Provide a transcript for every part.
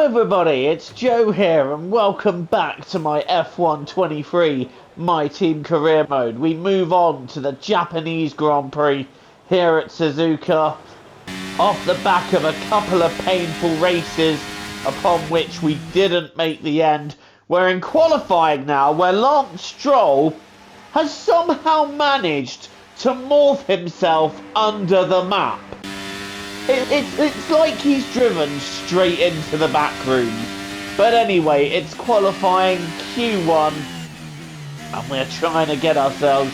everybody, it's Joe here and welcome back to my F1 23 My Team Career Mode. We move on to the Japanese Grand Prix here at Suzuka off the back of a couple of painful races upon which we didn't make the end. We're in qualifying now where Lance Stroll has somehow managed to morph himself under the map. It's like he's driven straight into the back room. But anyway, it's qualifying Q1 and we're trying to get ourselves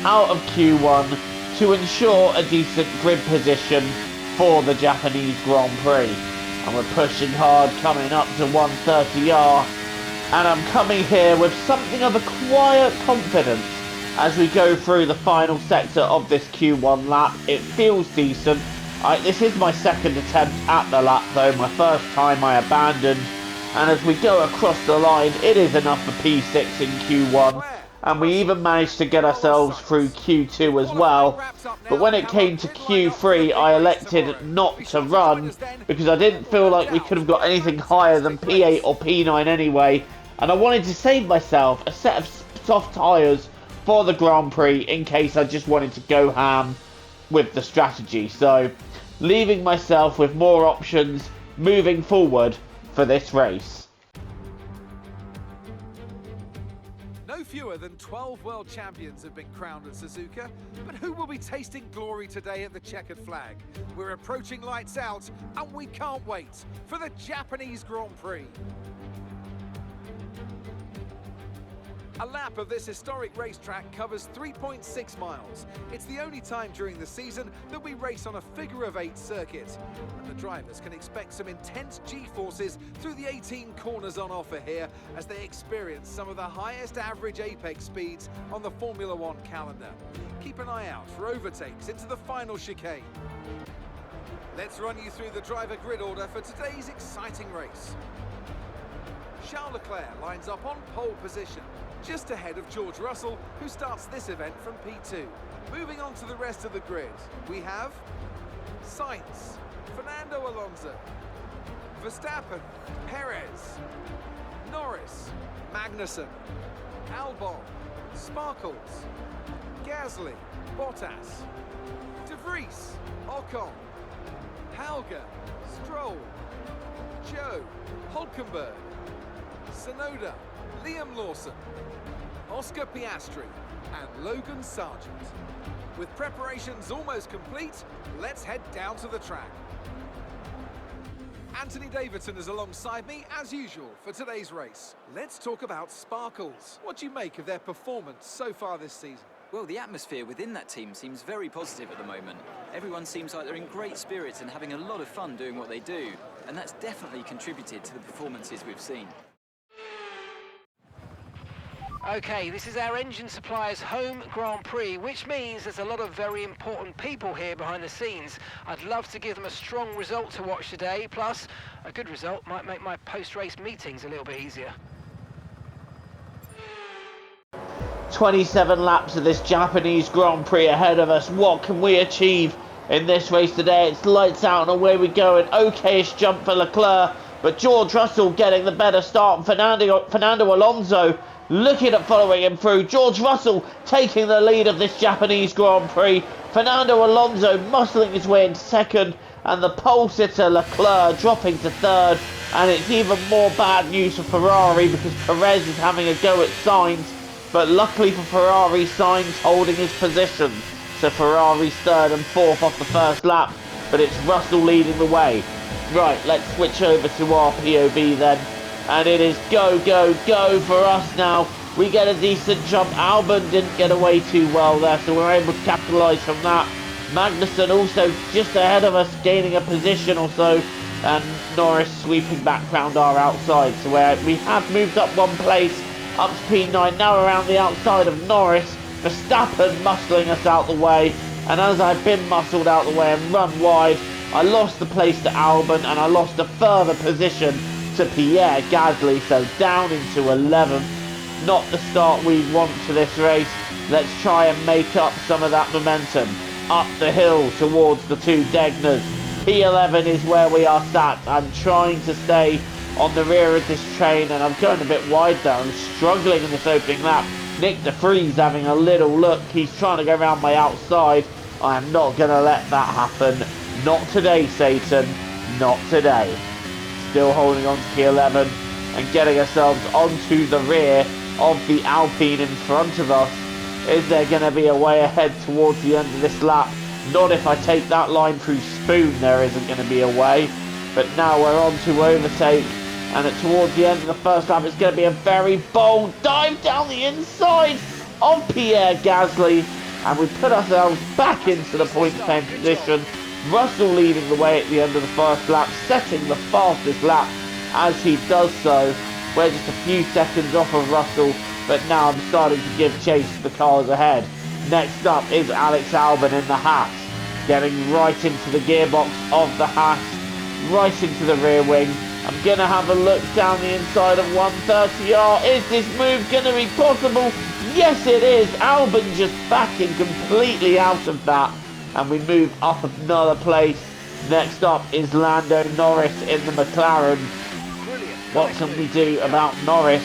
out of Q1 to ensure a decent grid position for the Japanese Grand Prix. And we're pushing hard, coming up to 130R, and I'm coming here with something of a quiet confidence as we go through the final sector of this Q1 lap. It feels decent. This is my second attempt at the lap though. My first time I abandoned, and as we go across the line it is enough for P6 in Q1, and we even managed to get ourselves through Q2 as well. But when it came to Q3 I elected not to run because I didn't feel like we could have got anything higher than P8 or P9 anyway, and I wanted to save myself a set of soft tyres for the Grand Prix in case I just wanted to go ham with the strategy. So leaving myself with more options moving forward for this race. No fewer than 12 world champions have been crowned at Suzuka, but who will be tasting glory today at the checkered flag? We're approaching lights out and we can't wait for the Japanese Grand Prix. A lap of this historic racetrack covers 3.6 miles. It's the only time during the season that we race on a figure-of-8 circuit. And the drivers can expect some intense G-forces through the 18 corners on offer here as they experience some of the highest average apex speeds on the Formula One calendar. Keep an eye out for overtakes into the final chicane. Let's run you through the driver grid order for today's exciting race. Charles Leclerc lines up on pole position, just ahead of George Russell, who starts this event from P2. Moving on to the rest of the grid, we have Sainz, Fernando Alonso, Verstappen, Perez, Norris, Magnussen, Albon, Sparkles, Gasly, Bottas, De Vries, Ocon, Halger, Stroll, Joe, Hulkenberg, Tsunoda, Liam Lawson, Oscar Piastri and Logan Sargent. With preparations almost complete, let's head down to the track. Anthony Davidson is alongside me as usual for today's race. Let's talk about Sparkles. What do you make of their performance so far this season? Well, the atmosphere within that team seems very positive at the moment. Everyone seems like they're in great spirits and having a lot of fun doing what they do, and that's definitely contributed to the performances we've seen. Okay, this is our engine supplier's home Grand Prix, which means there's a lot of very important people here behind the scenes. I'd love to give them a strong result to watch today, plus a good result might make my post-race meetings a little bit easier. 27 laps of this Japanese Grand Prix ahead of us. What can we achieve in this race today? It's lights out and away we go. An okayish jump for Leclerc, but George Russell getting the better start. Fernando Alonso looking at following him through. George Russell taking the lead of this Japanese Grand Prix. Fernando Alonso muscling his way into second, and the pole sitter Leclerc dropping to third. And it's even more bad news for Ferrari because Perez is having a go at Sainz, but luckily for Ferrari, Sainz holding his position. So Ferrari's third and fourth off the first lap, but it's Russell leading the way. Right, let's switch over to our POV then. And it is go, go, go for us now. We get a decent jump. Albon didn't get away too well there, so we're able to capitalise from that. Magnussen also just ahead of us, gaining a position or so. And Norris sweeping back round our outside. So we have moved up one place, up to P9. Now around the outside of Norris. Verstappen muscling us out the way. And as I've been muscled out the way and run wide, I lost the place to Albon and I lost a further position to Pierre Gasly, so down into 11th. Not the start we want to this race. Let's try and make up some of that momentum. Up the hill towards the two Degners. P11 is where we are sat. I'm trying to stay on the rear of this train, and I'm going a bit wide there. I'm struggling in this opening lap. Nick de Vries having a little look. He's trying to go around my outside. I am not going to let that happen. Not today, Satan. Not today. Still holding on to P11 and getting ourselves onto the rear of the Alpine in front of us. Is there going to be a way ahead towards the end of this lap? Not if I take that line through Spoon, there isn't going to be a way. But now we're on to overtake, and towards the end of the first lap, it's going to be a very bold dive down the inside of Pierre Gasly, and we put ourselves back into the points paying position. Russell leading the way at the end of the first lap, setting the fastest lap as he does so. We're just a few seconds off of Russell, but now I'm starting to give chase to the cars ahead. Next up is Alex Albon in the Haas, getting right into the gearbox of the Haas, right into the rear wing. I'm going to have a look down the inside of 130R. Is this move going to be possible? Yes, it is. Albon just backing completely out of that, and we move up another place. Next up is Lando Norris in the McLaren. What can we do about Norris?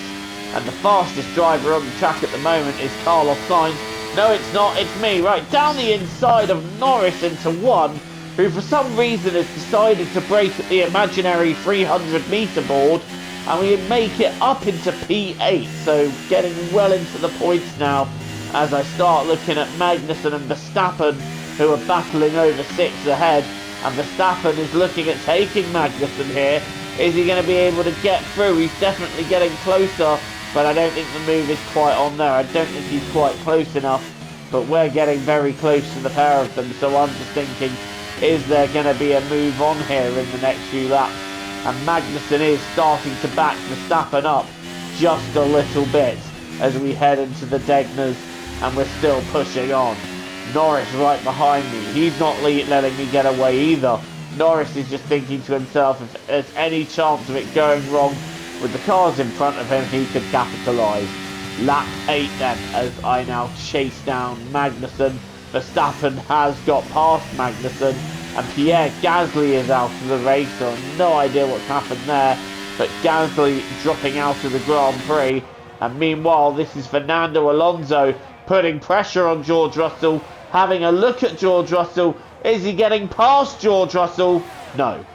And the fastest driver on the track at the moment is Carlos Sainz. No, it's not. It's me. Right down the inside of Norris into one, who for some reason has decided to brake at the imaginary 300-meter board, and we make it up into P8. So getting well into the points now as I start looking at Magnussen and Verstappen, who are battling over 6 ahead. And Verstappen is looking at taking Magnussen here. Is he going to be able to get through? He's definitely getting closer, but I don't think the move is quite on there. I don't think he's quite close enough, but we're getting very close to the pair of them. So I'm just thinking, is there going to be a move on here in the next few laps? And Magnussen is starting to back Verstappen up just a little bit as we head into the Degners, and we're still pushing on. Norris right behind me. He's not letting me get away either. Norris is just thinking to himself, if there's any chance of it going wrong with the cars in front of him, he could capitalise. Lap 8 then, as I now chase down Magnussen. Verstappen has got past Magnussen, and Pierre Gasly is out of the race, so I have no idea what's happened there. But Gasly dropping out of the Grand Prix, and meanwhile this is Fernando Alonso putting pressure on George Russell, having a look at George Russell. Is he getting past George Russell? No,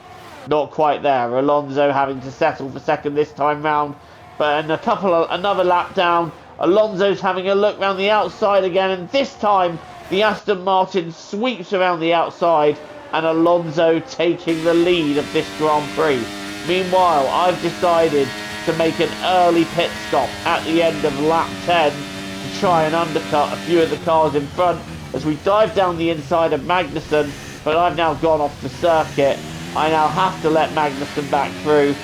not quite there. Alonso having to settle for second this time round, but in another lap down, Alonso's having a look round the outside again, and this time the Aston Martin sweeps around the outside, and Alonso taking the lead of this Grand Prix. Meanwhile, I've decided to make an early pit stop at the end of lap 10 to try and undercut a few of the cars in front as we dive down the inside of Magnussen, but I've now gone off the circuit. I now have to let Magnussen back through.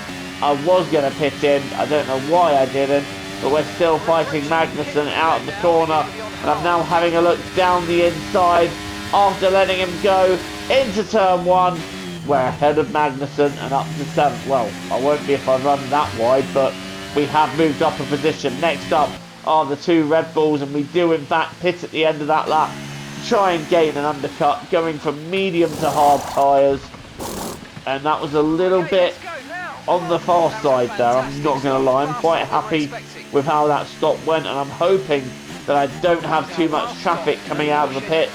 I was going to pit in, I don't know why I didn't, but we're still fighting Magnussen out of the corner, and I'm now having a look down the inside after letting him go into turn 1. We're ahead of Magnussen and up to 7th. Well, I won't be if I run that wide, but we have moved up a position. Next up are the 2 Red Bulls, and we do in fact pit at the end of that lap, try and gain an undercut, going from medium to hard tyres, and that was a little bit on the far side there. I'm not going to lie, I'm quite happy with how that stop went, and I'm hoping that I don't have too much traffic coming out of the pit,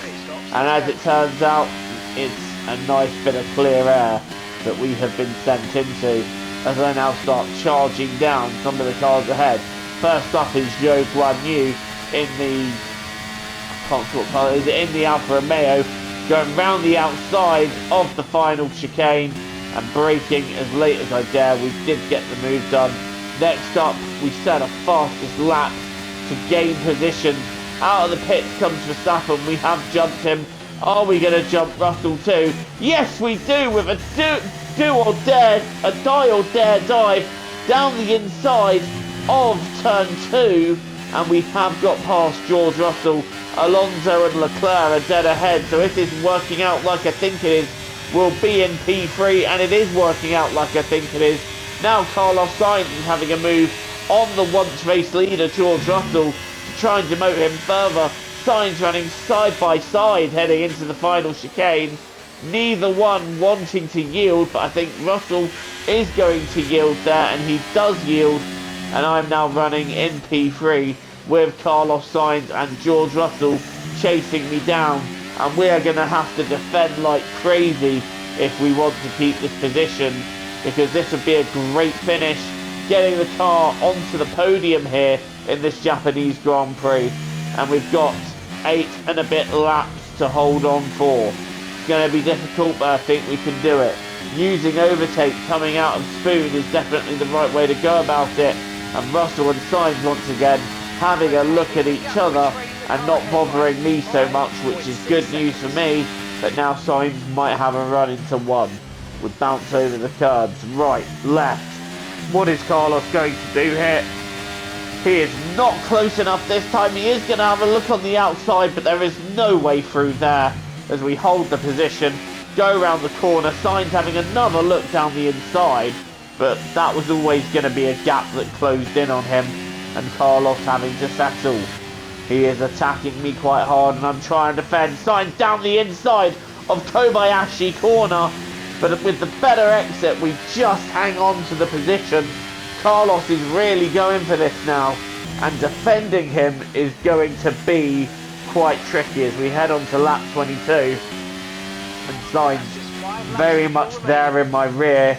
and as it turns out, it's a nice bit of clear air that we have been sent into as I now start charging down some of the cars ahead. First up is Zhou Guanyu in the in the Alfa Romeo, going round the outside of the final chicane and braking as late as I dare. We did get the move done. Next up, we set a fastest lap to gain position. Out of the pits comes Verstappen. We have jumped him. Are we going to jump Russell too? Yes, we do, with a die or dare dive down the inside of turn 2, and we have got past George Russell. Alonso and Leclerc are dead ahead, so if it's working out like I think it is, we'll be in P3, and it is working out like I think it is. Now Carlos Sainz is having a move on the once race leader George Russell to try and demote him further. Sainz running side by side heading into the final chicane, neither one wanting to yield, but I think Russell is going to yield there, and he does yield, and I'm now running in P3 with Carlos Sainz and George Russell chasing me down, and we are going to have to defend like crazy if we want to keep this position, because this would be a great finish, getting the car onto the podium here in this Japanese Grand Prix, and we've got 8 and a bit laps to hold on for. It's going to be difficult, but I think we can do it. Using overtake coming out of Spoon is definitely the right way to go about it, and Russell and Sainz once again having a look at each other and not bothering me so much, which is good news for me. But now Sainz might have a run into one. Would bounce over the curbs, right, left. What is Carlos going to do here? He is not close enough this time. He is going to have a look on the outside, but there is no way through there as we hold the position, go around the corner. Sainz having another look down the inside, but that was always going to be a gap that closed in on him, and Carlos having to settle. He is attacking me quite hard, and I'm trying to defend. Sainz down the inside of Kobayashi corner, but with the better exit, we just hang on to the position. Carlos is really going for this now, and defending him is going to be quite tricky as we head on to lap 22. And Sainz very much there in my rear,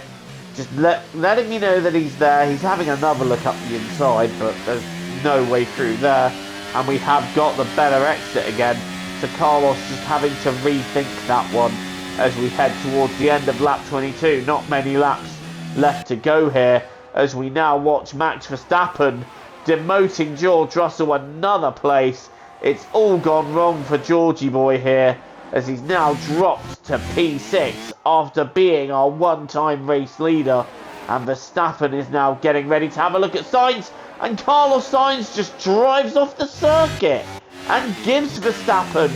just letting me know that he's there. He's having another look up the inside, but there's no way through there. And we have got the better exit again, so Carlos just having to rethink that one as we head towards the end of lap 22. Not many laps left to go here, as we now watch Max Verstappen demoting George Russell another place. It's all gone wrong for Georgie boy here, as he's now dropped to P6 after being our one-time race leader. And Verstappen is now getting ready to have a look at Sainz, and Carlos Sainz just drives off the circuit and gives Verstappen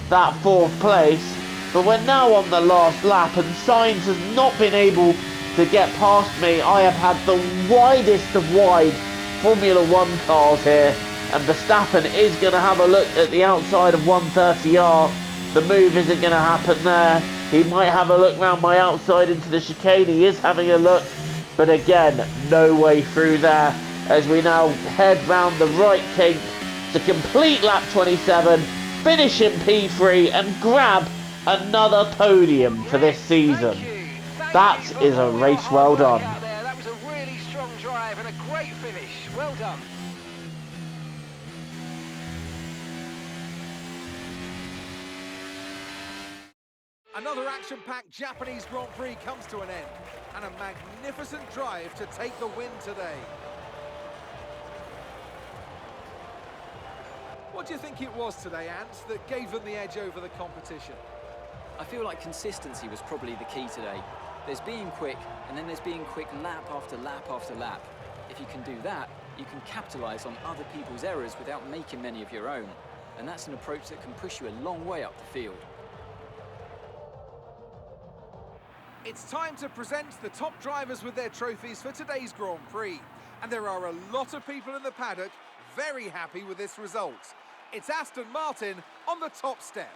that 4th place. But we're now on the last lap, and Sainz has not been able to get past me. I have had the widest of wide Formula 1 cars here, and Verstappen is going to have a look at the outside of 130R. The move isn't going to happen there. He might have a look round my outside into the chicane. He is having a look, but again, no way through there, as we now head round the right kink to complete lap 27, finish in P3 and grab another podium for this season. That is a race well done. That was a really strong drive and a great finish. Well done. Another action-packed Japanese Grand Prix comes to an end, and a magnificent drive to take the win today. What do you think it was today, Ants, that gave them the edge over the competition? I feel like consistency was probably the key today. There's being quick, and then there's being quick lap after lap after lap. If you can do that, you can capitalise on other people's errors without making many of your own. And that's an approach that can push you a long way up the field. It's time to present the top drivers with their trophies for today's Grand Prix. And there are a lot of people in the paddock very happy with this result. It's Aston Martin on the top step.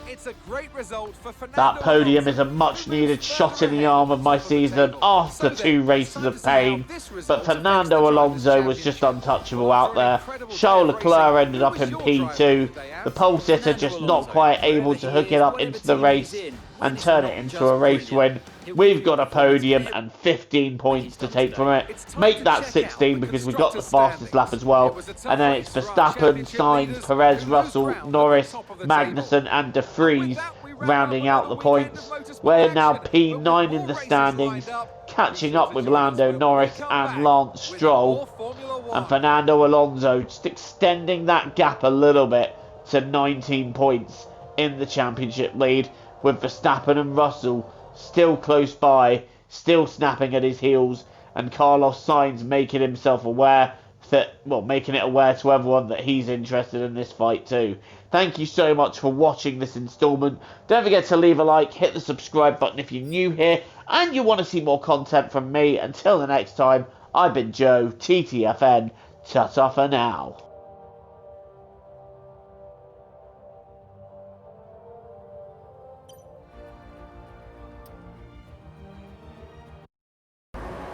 It's a great result for Fernando. That podium is a much needed shot in the arm of my season after 2 races of pain, but Fernando Alonso was just untouchable out there. Charles Leclerc ended up in P2, the pole sitter just not quite able to hook it up into the race and turn it into a race win. We've got a podium and 15 points to take from it. Make that 16 because we got the fastest lap as well. And then it's Verstappen, Sainz, Perez, Russell, Norris, Magnussen and De Vries rounding out the points. We're now P9 in the standings, catching up with Lando Norris and Lance Stroll. And Fernando Alonso just extending that gap a little bit to 19 points in the championship lead. with Verstappen and Russell still close by, still snapping at his heels, and Carlos Sainz making himself aware making it aware to everyone that he's interested in this fight too. Thank you so much for watching this installment. Don't forget to leave a like, hit the subscribe button if you're new here, and you want to see more content from me. Until the next time, I've been Joe, TTFN, ta-ta for now.